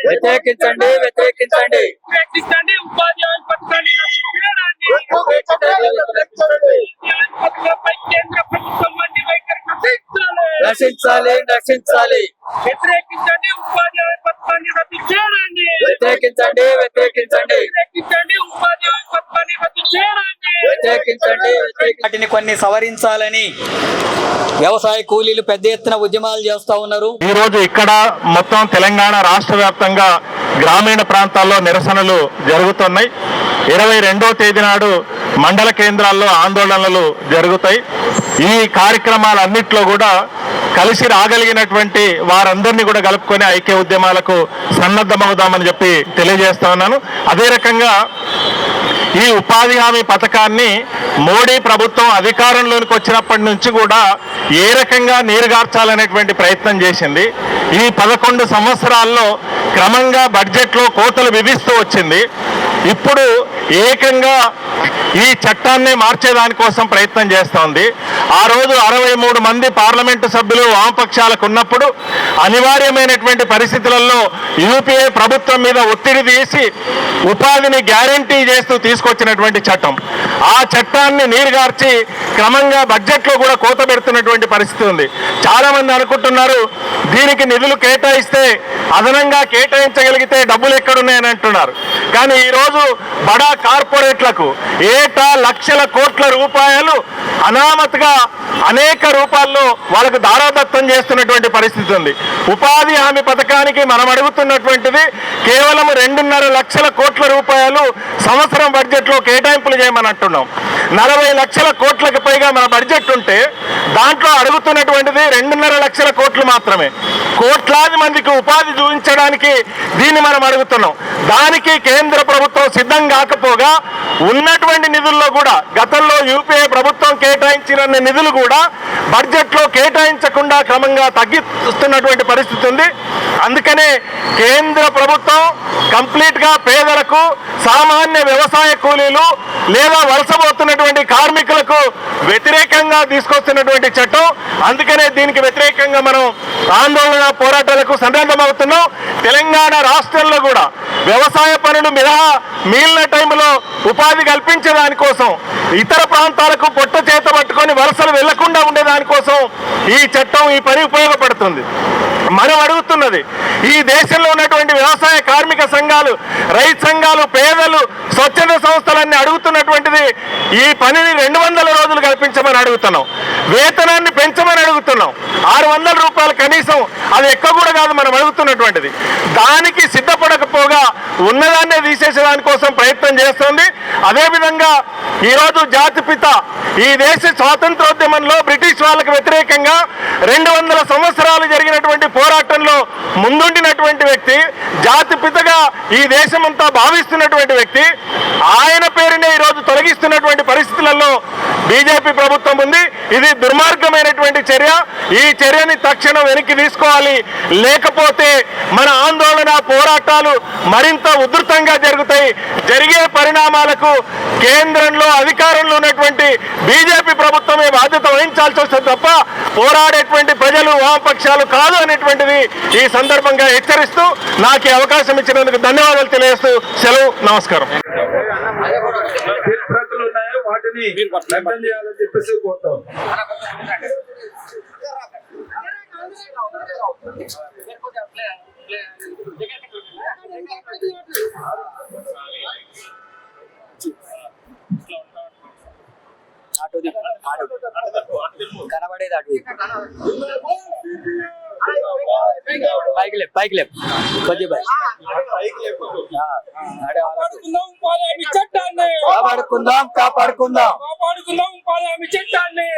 వ్యతిరేకించండి. రక్షించాలి. వాటిని కొన్ని సవరించాలని వ్యవసాయ కూలీలు పెద్ద ఎత్తున ఉద్యమాలు చేస్తా ఉన్నారు. ఈ రోజు ఇక్కడ మొత్తం తెలంగాణ రాష్ట్ర వ్యాప్తంగా గ్రామీణ ప్రాంతాల్లో నిరసనలు జరుగుతున్నాయి. 22వ తేదీ నాడు మండల కేంద్రాల్లో ఆందోళనలు జరుగుతాయి. ఈ కార్యక్రమాలన్నింటిలో కూడా కలిసి రాగలిగినటువంటి వారందరినీ కూడా కలుపుకొని ఐక్య ఉద్యమాలకు సన్నద్ధమవుదామని చెప్పి తెలియజేస్తా ఉన్నాను. అదే రకంగా ఈ ఉపాధి హామీ పథకాన్ని మోడీ ప్రభుత్వం అధికారంలోకి వచ్చినప్పటి నుంచి కూడా ఏ రకంగా నీరుగార్చాలనేటువంటి ప్రయత్నం చేసింది. ఈ 11 సంవత్సరాల్లో క్రమంగా బడ్జెట్లో కోతలు విధిస్తూ వచ్చింది. ఇప్పుడు ఏకంగా ఈ చట్టాన్ని మార్చేదానికోసం ప్రయత్నం చేస్తోంది. ఆ రోజు 63 మంది పార్లమెంటు సభ్యులు వామపక్షాలకు ఉన్నప్పుడు అనివార్యమైనటువంటి పరిస్థితులలో యూపీఏ ప్రభుత్వం మీద ఒత్తిడి తీసి ఉపాధిని గ్యారంటీ చేస్తూ తీసుకొచ్చినటువంటి చట్టం. ఆ చట్టాన్ని నీరుగార్చి క్రమంగా బడ్జెట్లో కూడా కోత పెడుతున్నటువంటి పరిస్థితి ఉంది. చాలా మంది అనుకుంటున్నారు దీనికి నిధులు కేటాయిస్తే అదనంగా కేటాయించగలిగితే డబ్బులు ఎక్కడున్నాయని అంటున్నారు. కానీ ఈరోజు బడా కార్పొరేట్లకు ఏటా లక్షల కోట్ల రూపాయలు అనామతిగా అనేక రూపాల్లో వాళ్ళకు దారాదత్తం చేస్తున్నటువంటి పరిస్థితి ఉంది. ఉపాధి హామీ పథకానికి మనం అడుగుతున్నటువంటిది కేవలం 2.5 లక్షల కోట్ల రూపాయలు సంవత్సరం బడ్జెట్లో కేటాయింపులు చేయమని అంటున్నాం. 40 లక్షల కోట్లకు పైగా మన బడ్జెట్ ఉంటే దాంట్లో అడుగుతున్నటువంటిది 2.5 లక్షల కోట్లు మాత్రమే. కోట్లాది మందికి ఉపాధి చూపించడానికి దీన్ని మనం అడుగుతున్నాం. దానికి కేంద్ర ప్రభుత్వం సిద్ధం కాకపోగా ఉన్నటువంటి నిధుల్లో కూడా గతంలో యూపీఏ ప్రభుత్వం కేటాయించిన నిధులు కూడా బడ్జెట్లో కేటాయించకుండా క్రమంగా తగ్గిస్తున్నటువంటి పరిస్థితి ఉంది. అందుకనే కేంద్ర ప్రభుత్వం కంప్లీట్గా పేదలకు, సామాన్య వ్యవసాయ కూలీలు లేదా వలసపోతున్నటువంటి కార్మికులకు వ్యతిరేకంగా తీసుకొస్తున్నటువంటి చట్టం. అందుకనే దీనికి వ్యతిరేకంగా మనం ఆందోళన పోరాటాలకు సన్నద్ధమవుతున్నాం. తెలంగాణ రాష్ట్రంలో కూడా వ్యవసాయ పనులు మిగిలిన టైంలో ఉపాధి కల్పించేదానికోసం, ఇతర ప్రాంతాలకు పొట్ట చేత పట్టుకొని వలసలు వెళ్లకుండా ఉండేదానికోసం ఈ చట్టం, ఈ పని ఉపయోగపడుతుంది. మనం అడుగుతున్నది ఈ దేశంలో ఉన్నటువంటి వ్యవసాయ కార్మిక సంఘాలు, రైతు సంఘాలు, పేదలు, స్వచ్ఛంద సంస్థలన్నీ అడుగుతున్నటువంటిది ఈ పనిని 200 రోజులు కల్పించమని అడుగుతున్నాం. వేతనాన్ని పెంచమని అడుగుతున్నాం. 600 రూపాయలు కనీసం, అది ఎక్కువ కూడా కాదు మనం అడుగుతున్నటువంటిది. దానికి సిద్ధపడకపోగా ఉన్నదాన్నే తీసేసేదానికోసం ప్రయత్నం చేస్తుంది. అదేవిధంగా ఈరోజు జాతిపిత ఈ దేశ స్వాతంత్రోద్యమంలో బ్రిటిష్ వాళ్ళకు వ్యతిరేకంగా 200 సంవత్సరాలు జరిగినటువంటి పోరాటంలో ముందుండినటువంటి వ్యక్తి, జాతిపితగా ఈ దేశమంతా భావిస్తున్నటువంటి వ్యక్తి, ఆయన పేరునే ఈరోజు తొలగిస్తున్నటువంటి పరిస్థితులలో బీజేపీ ప్రభుత్వం ఉంది. ఇది దుర్మార్గమైనటువంటి చర్య. ఈ చర్యని తక్షణం వెనక్కి తీసుకోవాలి. లేకపోతే మన ఆందోళన పోరాటాలు మరింత ఉధృతంగా జరుగుతాయి. జరిగే పరిణామాలకు కేంద్రంలో అధికారంలో ఉన్నటువంటి బీజేపీ ప్రభుత్వమే బాధ్యత వహించాల్సి వస్తుంది తప్ప పోరాడేటువంటి ప్రజలు, వామపక్షాలు కాదు అనేటువంటిది ఈ సందర్భంగా హెచ్చరిస్తూ నాకు ఈ అవకాశం ఇచ్చినందుకు ధన్యవాదాలు తెలియజేస్తూ సెలవు. నమస్కారం. వాటిని వ్యక్తం చేయాలని చెప్పేసి కోరుతాం. కనబడేది అటు పైకి లేపు పైకి లేపు కొద్దిగా కాపాడుకుందాం ఉపాధి హామీ చట్టాన్ని కాపాడుకుందాం కాపాడుకుందాం కాపాడుకుందాం ఉపాధి హామీ చట్టాన్ని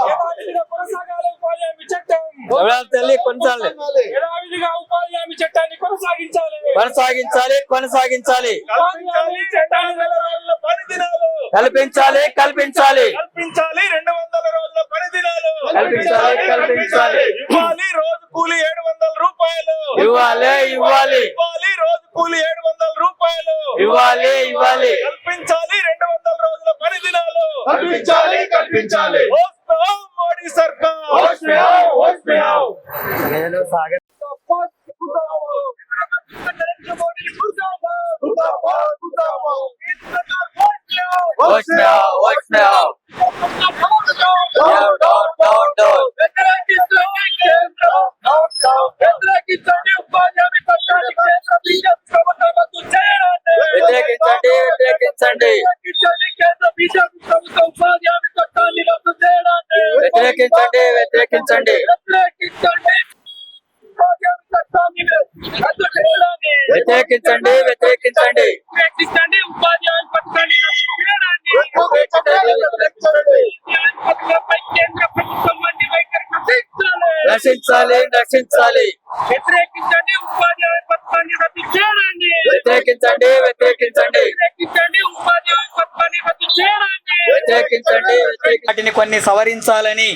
యథావిధిగా కొనసాగాలి ఉపాధి హామీ చట్టం ఎవరాలు తల్లి కొనసాగాలి యథావిధిగా ఉపాధి హామీ చట్టాన్ని కొనసాగించాలి కొనసాగించాలి కొనసాగించాలి ఉపాధి హామీ చట్టాన్ని 200 రోజుల పని దినాలు కల్పించాలి కల్పించాలి కల్పించాలి 200 రోజుల పని దినాలు కల్పించాలి కల్పించాలి ఇవ్వాలి రోజు కూలి 700 రూపాయలు ఇవ్వాలి ఇవ్వాలి ఇవ్వాలి రోజు కూలి 700 రూపాయలు ఇవ్వాలి ఇవ్వాలి కల్పించాలి 200 రోజుల పని దినాలు కల్పించాలి కల్పించాలి మోడీ సర్కార్ నేను Sagar Watch now, watch now. Down, down, down, down. వ్యతిరేకించండి వ్యతిరేకించండి వ్యతిరేకించండి వ్యతిరేకించండి వ్యతిరేకించండి వ్యతిరేకించండి ఉపాధి హామీ పథకాన్ని కేంద్ర ప్రభుత్వం వంటి వైఖరి నశించాలి నశించాలి వ్యతిరేకించండి ఉపాధి హామీ పథకాన్ని రద్దు చేయండి వ్యతిరేకించండి వ్యతిరేకించండి వ్యతిరేకించండి ఉపాధి హామీ పథకాన్ని రద్దు చేయండి వ్యతిరేకించండి వాటిని కొన్ని సవరించాలని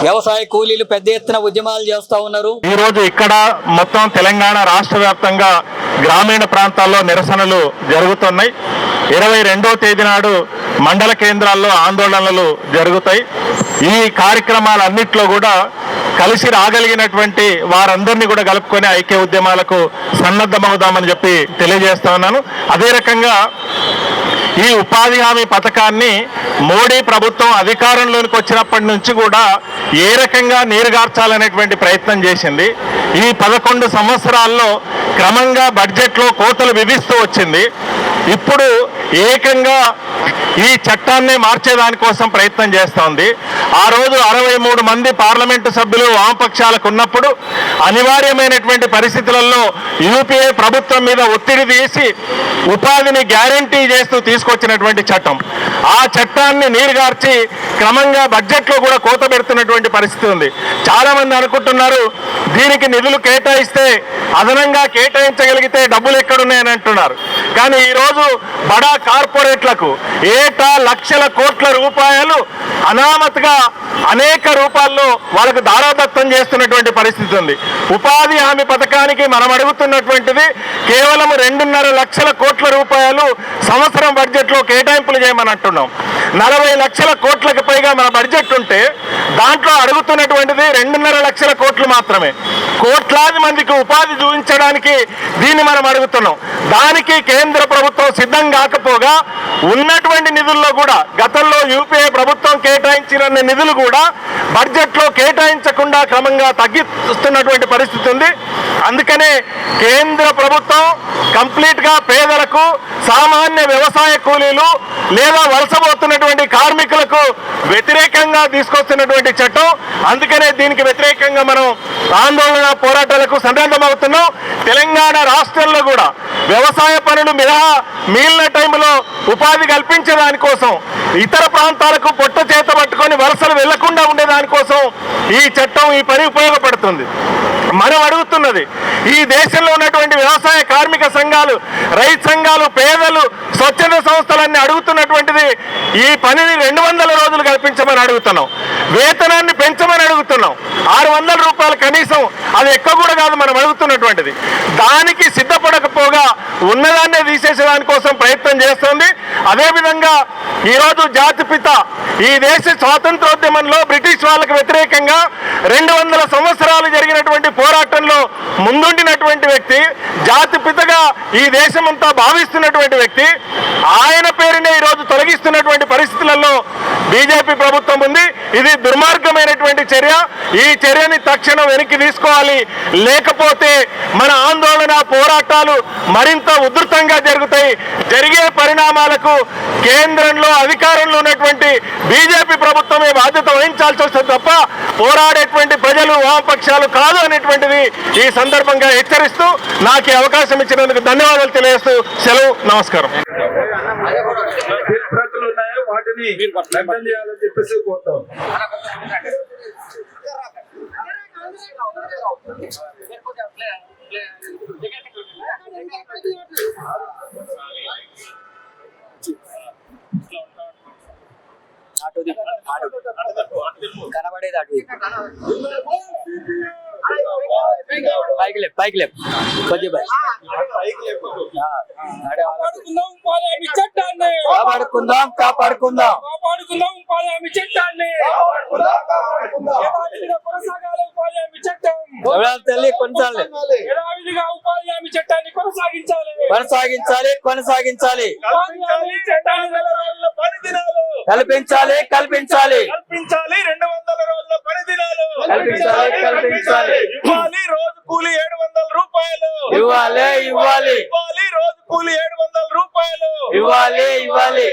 వ్యవసాయ కూలీలు పెద్ద ఎత్తున ఉద్యమాలు చేస్తా ఉన్నారు. ఈ రోజు ఇక్కడ మొత్తం తెలంగాణ రాష్ట్ర వ్యాప్తంగా గ్రామీణ ప్రాంతాల్లో నిరసనలు జరుగుతున్నాయి. 22వ తేదీ నాడు మండల కేంద్రాల్లో ఆందోళనలు జరుగుతాయి. ఈ కార్యక్రమాలన్నింటిలో కూడా కలిసి రాగలిగినటువంటి వారందరినీ కూడా కలుపుకొని ఐక్య ఉద్యమాలకు సన్నద్ధమవుదామని చెప్పి తెలియజేస్తా ఉన్నాను. అదే రకంగా ఈ ఉపాధి హామీ పథకాన్ని మోడీ ప్రభుత్వం అధికారంలోకి వచ్చినప్పటి నుంచి కూడా ఏ రకంగా నీరుగార్చాలనేటువంటి ప్రయత్నం చేసింది. ఈ 11 సంవత్సరాల్లో క్రమంగా బడ్జెట్లో కోతలు విధిస్తూ వచ్చింది. ఇప్పుడు ఏకంగా ఈ చట్టాన్ని మార్చేదానికోసం ప్రయత్నం చేస్తోంది. ఆ రోజు 63 మంది పార్లమెంటు సభ్యులు వామపక్షాలకు ఉన్నప్పుడు అనివార్యమైనటువంటి పరిస్థితులలో యూపీఏ ప్రభుత్వం మీద ఒత్తిడి తీసి ఉపాధిని గ్యారంటీ చేస్తూ తీసుకొచ్చినటువంటి చట్టం. ఆ చట్టాన్ని నీరుగార్చి క్రమంగా బడ్జెట్లో కూడా కోత పెడుతున్నటువంటి పరిస్థితి ఉంది. చాలా మంది అనుకుంటున్నారు దీనికి నిధులు కేటాయిస్తే అదనంగా కేటాయించగలిగితే డబ్బులు ఎక్కడున్నాయని అంటున్నారు. కానీ ఈరోజు బడా కార్పొరేట్లకు ఏటా లక్షల కోట్ల రూపాయలు అనామతిగా అనేక రూపాల్లో వాళ్ళకు దారాదత్తం చేస్తున్నటువంటి పరిస్థితి ఉంది. ఉపాధి హామీ పథకానికి మనం అడుగుతున్నటువంటిది కేవలం 2.5 లక్షల కోట్ల రూపాయలు సంవత్సరం బడ్జెట్లో కేటాయింపులు చేయమని అంటున్నాం. 40 లక్షల కోట్లకు పైగా మన బడ్జెట్ ఉంటే దాంట్లో అడుగుతున్నటువంటిది 2.5 లక్షల కోట్లు మాత్రమే. కోట్లాది మందికి ఉపాధి చూపించడానికి దీన్ని మనం అడుగుతున్నాం. దానికి కేంద్ర ప్రభుత్వం సిద్ధం కాకపోగా ఉన్నటువంటి నిధుల్లో కూడా గతంలో యూపీఏ ప్రభుత్వం కేటాయించిన నిధులు కూడా బడ్జెట్లో కేటాయించకుండా క్రమంగా తగ్గిస్తున్నటువంటి పరిస్థితి ఉంది. అందుకనే కేంద్ర ప్రభుత్వం కంప్లీట్గా పేదలకు, సామాన్య వ్యవసాయ కూలీలు లేదా వలసపోతున్నటువంటి కార్మికులకు వ్యతిరేకంగా తీసుకొస్తున్నటువంటి చట్టం. అందుకనే దీనికి వ్యతిరేకంగా మనం ఆందోళన పోరాటాలకు సన్నద్ధమవుతున్నాం. తెలంగాణ రాష్ట్రంలో కూడా వ్యవసాయ పనులు మినహా మిగిలిన టైంలో ఉపాధి కల్పించేదానికోసం ఇతర ప్రాంతాలకు పొట్ట చేత పట్టుకొని వలసలు వెళ్లకుండా ఉండేదానికోసం ఈ చట్టం, ఈ పని ఉపయోగపడుతుంది. మనం అడుగుతున్నది ఈ దేశంలో ఉన్నటువంటి వ్యవసాయ కార్మిక సంఘాలు, రైతు సంఘాలు, పేదలు, స్వచ్ఛంద సంస్థలన్నీ అడుగుతున్నటువంటిది ఈ పనిని 200 రోజులు కల్పించమని అడుగుతున్నాం. వేతనాన్ని పెంచమని అడుగుతున్నాం. 600 రూపాయలు కనీసం, అది ఎక్కువ కూడా కాదు మనం అడుగుతున్నటువంటిది. దానికి సిద్ధపడకపోగా ఉన్నదాన్నే తీసేసేదానికోసం ప్రయత్నం చేస్తోంది. అదేవిధంగా ఈరోజు జాతిపిత ఈ దేశ స్వాతంత్రోద్యమంలో బ్రిటిష్ వాళ్ళకు వ్యతిరేకంగా 200 సంవత్సరాలు జరిగినటువంటి పోరాటంలో ముందుండినటువంటి వ్యక్తి, జాతిపితగా ఈ దేశమంతా భావిస్తున్నటువంటి వ్యక్తి, ఆయన పేరునే ఈరోజు తొలగిస్తున్నటువంటి పరిస్థితులలో బీజేపీ ప్రభుత్వం ఉంది. ఇది దుర్మార్గమైనటువంటి చర్య. ఈ చర్యని తక్షణం వెనక్కి తీసుకోవాలి. లేకపోతే మన ఆందోళన పోరాటాలు మరింత ఉధృతంగా జరుగుతాయి. జరిగే పరిణామాలకు కేంద్రంలో అధికారంలో ఉన్నటువంటి బీజేపీ ప్రభుత్వమే బాధ్యత వహించాల్సి వస్తుంది తప్ప పోరాడేటువంటి ప్రజలు వామపక్షాలు కాదు అనేటువంటిది ఈ సందర్భంగా హెచ్చరిస్తూ నాకు ఈ అవకాశం ఇచ్చినందుకు ధన్యవాదాలు తెలియజేస్తూ సెలవు. నమస్కారం. ప్రతులు ఉన్నాయో వాటిని లగ్నం చేయాలని చెప్పేసి కోరుతాం. కనబడేది అటు పైకి లేపు కొద్దిగా కాపాడుకుందాం ఉపాధి హామీ చట్టాన్ని, కాపాడుకుందాం కాపాడుకుందాం ఉపాధి హామీ చట్టాన్ని, యథావిధిగా కొనసాగాలి ఉపాధి హామీ చట్టం, తల్లి కొనసాగాలి, యథావిధిగా ఉపాధి హామీ చట్టాన్ని కొనసాగించాలి. కొనసాగించాలి ఉపాధి హామీ చట్టాన్ని 200 రోజుల పని దినాలు కల్పించాలి 200 రోజుల పని దినాలు కల్పించాలి ఇవ్వాలి. రోజు కూలి 700 రూపాయలు ఇవ్వాలి రోజు కూలి 700 రూపాయలు ఇవ్వాలి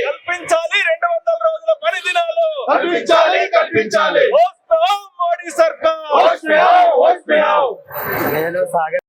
కల్పించాలి. 200 రోజుల పని దినాలు కల్పించాలి. మోడీ సర్కార్. నేను సాగ